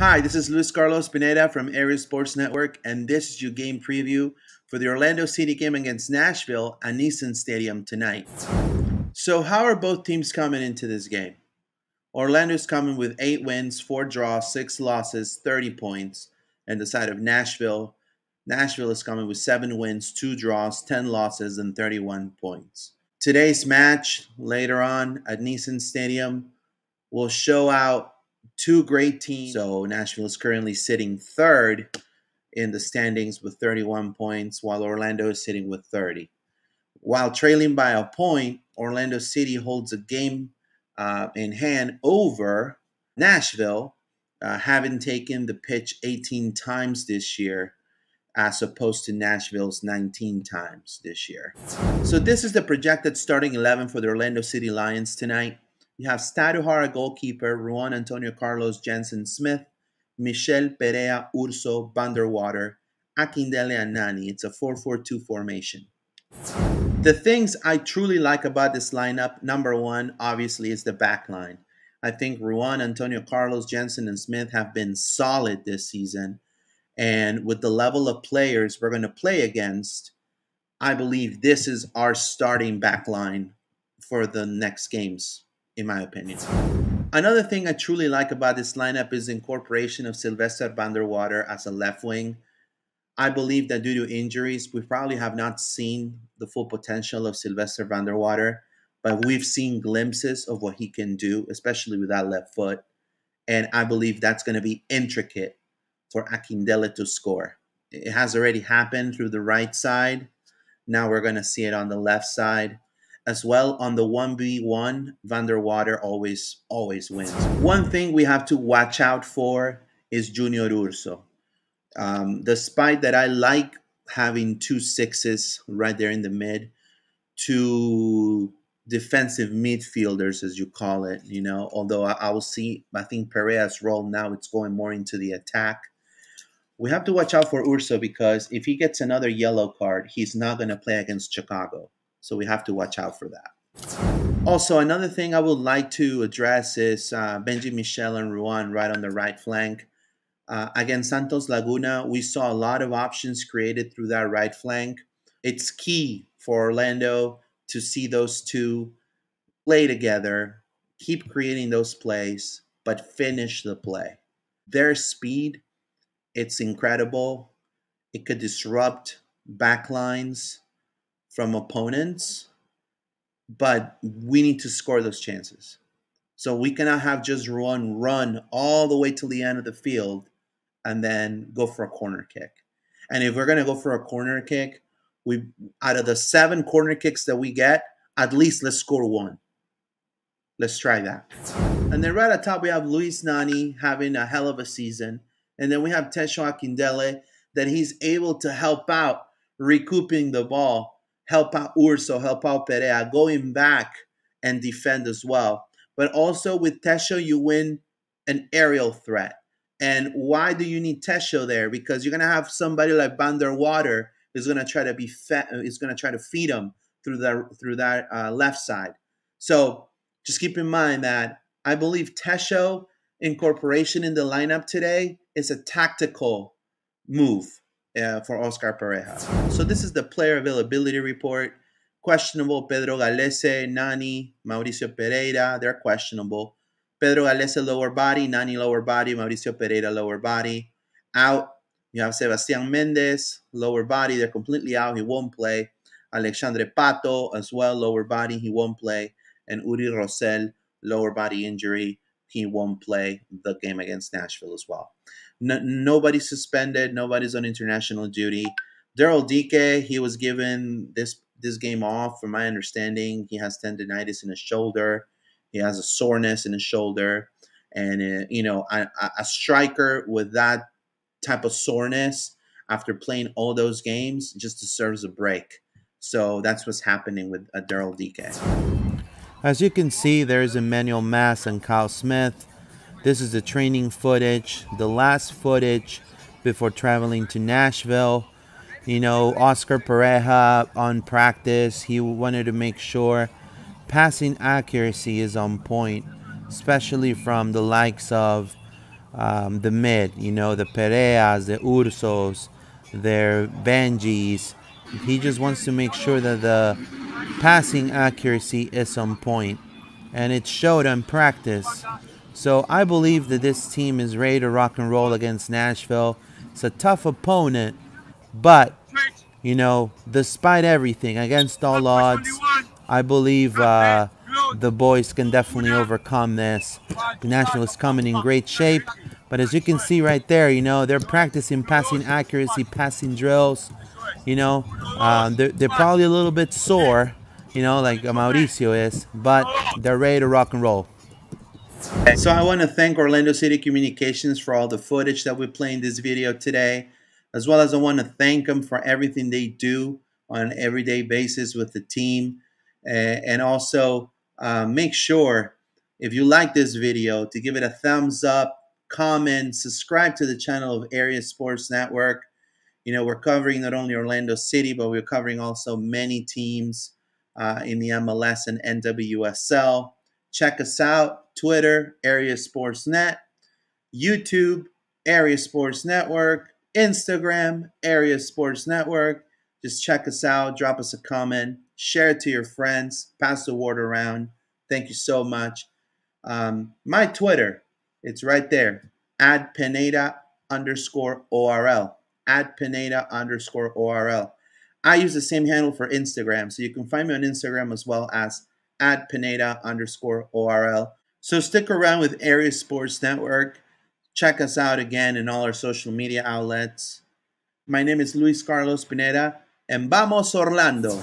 Hi, this is Luis Carlos Pineda from Area Sports Network, and this is your game preview for the Orlando City game against Nashville at Nissan Stadium tonight. So, how are both teams coming into this game? Orlando's coming with 8 wins, 4 draws, 6 losses, 30 points. And the side of Nashville is coming with 7 wins, 2 draws, 10 losses, and 31 points. Today's match later on at Nissan Stadium will show out 2 great teams. So Nashville is currently sitting third in the standings with 31 points, while Orlando is sitting with 30. While trailing by a point, Orlando City holds a game in hand over Nashville, having taken the pitch 18 times this year, as opposed to Nashville's 19 times this year. So this is the projected starting 11 for the Orlando City Lions tonight. You have Staduhara goalkeeper, Juan Antonio Carlos Jensen Smith, Michel Perea Urso Vanderwater, Akindele and Nani. It's a 4-4-2 formation. The things I truly like about this lineup, number one, obviously, is the back line. I think Juan Antonio Carlos Jensen and Smith have been solid this season. And with the level of players we're going to play against, I believe this is our starting back line for the next games, in my opinion. Another thing I truly like about this lineup is the incorporation of Sylvester Vanderwater as a left wing. I believe that due to injuries, we probably have not seen the full potential of Sylvester Vanderwater, but we've seen glimpses of what he can do, especially with that left foot. And I believe that's going to be intricate for Akindele to score. It has already happened through the right side. Now we're going to see it on the left side. As well, on the 1v1, Vanderwater always wins. One thing we have to watch out for is Junior Urso. Despite that, I like having 2 6s right there in the mid, 2 defensive midfielders, as you call it, although I will see, I think Perea's role now, it's going more into the attack. We have to watch out for Urso because if he gets another yellow card, he's not going to play against Chicago. So we have to watch out for that. Also, another thing I would like to address is Benji Michel and Ruan right on the right flank. Against Santos Laguna, we saw a lot of options created through that right flank. It's key for Orlando to see those two play together, keep creating those plays, but finish the play. Their speed, it's incredible. It could disrupt backlines from opponents, but we need to score those chances. So we cannot have just run all the way to the end of the field and then go for a corner kick. And if we're going to go for a corner kick, out of the 7 corner kicks that we get, at least let's score 1. Let's try that. And then right at top, we have Luis Nani having a hell of a season. And then we have Tesho Akindele, that he's able to help out recouping the ball, help out Urso, help out Perea, going back and defend as well. But also with Tesho, you win an aerial threat. And why do you need Tesho there? Because you're going to have somebody like Vanderwater who's going to try to feed him through that left side. So just keep in mind that I believe Tesho incorporation in the lineup today is a tactical move for Oscar Pareja. So this is the player availability report. Questionable: Pedro Galese, Nani, Mauricio Pereira, they're questionable. Pedro Galese lower body, Nani lower body, Mauricio Pereira lower body. Out, you have Sebastián Méndez, lower body, they're completely out, he won't play. Alexandre Pato as well, lower body, he won't play. And Uri Rosell, lower body injury, he won't play the game against Nashville as well. Nobody's suspended, nobody's on international duty. Daryl Dike, he was given this game off, from my understanding. He has tendinitis in his shoulder. He has a soreness in his shoulder. And, a striker with that type of soreness after playing all those games just deserves a break. So that's what's happening with Daryl Dike. As you can see, there is Emmanuel Mass and Kyle Smith. This is the training footage, the last footage before traveling to Nashville. Oscar Pareja on practice, he wanted to make sure passing accuracy is on point, especially from the likes of the mid, the Pereas, the Ursos, their Benjis. He just wants to make sure that the passing accuracy is on point, and it showed in practice. So I believe that this team is ready to rock and roll against Nashville. It's a tough opponent, but despite everything, against all odds, I believe the boys can definitely overcome this. Nashville is coming in great shape, but as you can see right there, they're practicing passing accuracy, passing drills. They're probably a little bit sore, like Mauricio is, but they're ready to rock and roll. So I want to thank Orlando City Communications for all the footage that we play in this video today, as well as I want to thank them for everything they do on an everyday basis with the team. And also make sure, if you like this video, to give it a thumbs up, comment, subscribe to the channel of Area Sports Network. We're covering not only Orlando City, but we're covering also many teams in the MLS and NWSL. Check us out: Twitter, Area Sports Net; YouTube, Area Sports Network; Instagram, Area Sports Network. Just check us out, drop us a comment, share it to your friends, pass the word around. Thank you so much. My Twitter, it's right there, @Pineda_ORL. @Pineda_ORL. I use the same handle for Instagram, so you can find me on Instagram as well as @Pineda_ORL. So stick around with Area Sports Network. Check us out again in all our social media outlets. My name is Luis Carlos Pineda, and vamos Orlando!